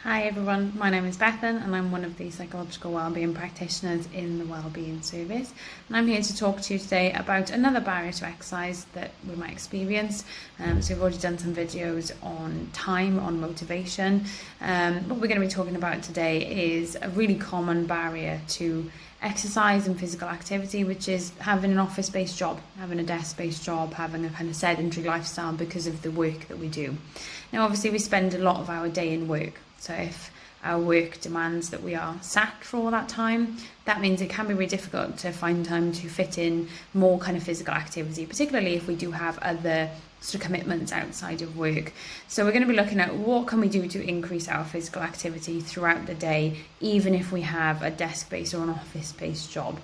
Hi everyone, my name is Bethan and I'm one of the psychological wellbeing practitioners in the Wellbeing Service, and I'm here to talk to you today about another barrier to exercise that we might experience. So we've already done some videos on time, on motivation. What we're going to be talking about today is a really common barrier to exercise and physical activity, which is having an office-based job, having a desk-based job, having a kind of sedentary lifestyle because of the work that we do. Now obviously we spend a lot of our day in work, so if our work demands that we are sat for all that time, that means it can be really difficult to find time to fit in more kind of physical activity, particularly if we do have other sort of commitments outside of work. So we're going to be looking at what can we do to increase our physical activity throughout the day, even if we have a desk-based or an office-based job.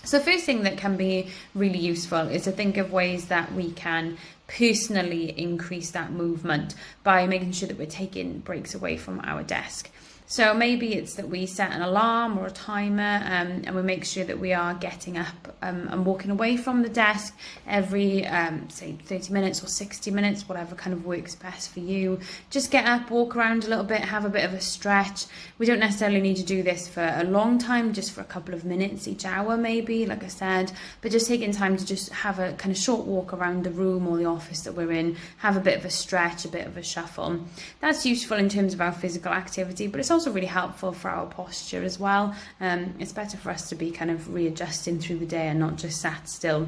So the first thing that can be really useful is to think of ways that we can personally increase that movement by making sure that we're taking breaks away from our desk. So maybe it's that we set an alarm or a timer and we make sure that we are getting up and walking away from the desk every, say, 30 minutes or 60 minutes, whatever kind of works best for you. Just get up, walk around a little bit, have a bit of a stretch. We don't necessarily need to do this for a long time, just for a couple of minutes each hour maybe, like I said, but just taking time to just have a kind of short walk around the room or the office that we're in, have a bit of a stretch, a bit of a shuffle. That's useful in terms of our physical activity, but it's also really helpful for our posture as well. It's better for us to be kind of readjusting through the day and not just sat still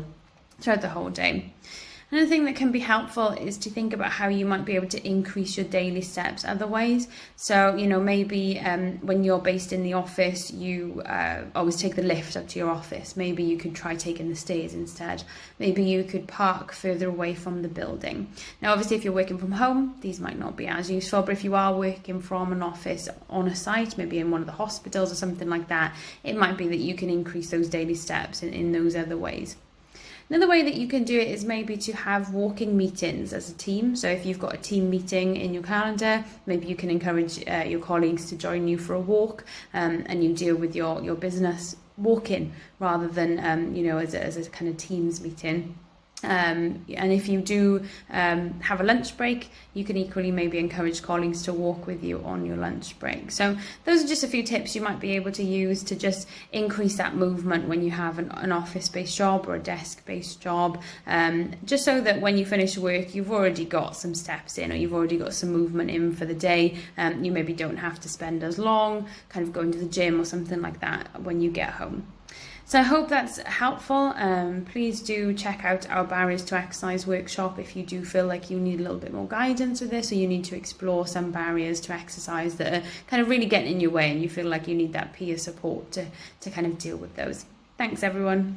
throughout the whole day. Another thing that can be helpful is to think about how you might be able to increase your daily steps other ways. So, maybe when you're based in the office, you always take the lift up to your office. Maybe you could try taking the stairs instead. Maybe you could park further away from the building. Now, obviously, if you're working from home, these might not be as useful, but if you are working from an office on a site, maybe in one of the hospitals or something like that, it might be that you can increase those daily steps in those other ways. Another way that you can do it is maybe to have walking meetings as a team. So if you've got a team meeting in your calendar, maybe you can encourage your colleagues to join you for a walk, and you deal with your business walking rather than, as a kind of teams meeting. And if you do have a lunch break, you can equally maybe encourage colleagues to walk with you on your lunch break. So those are just a few tips you might be able to use to just increase that movement when you have an office-based job or a desk-based job, just so that when you finish work, you've already got some steps in, or you've already got some movement in for the day. You maybe don't have to spend as long kind of going to the gym or something like that when you get home. So I hope that's helpful. Please do check out our Barriers to Exercise workshop if you do feel like you need a little bit more guidance with this, or you need to explore some barriers to exercise that are kind of really getting in your way and you feel like you need that peer support to kind of deal with those. Thanks everyone.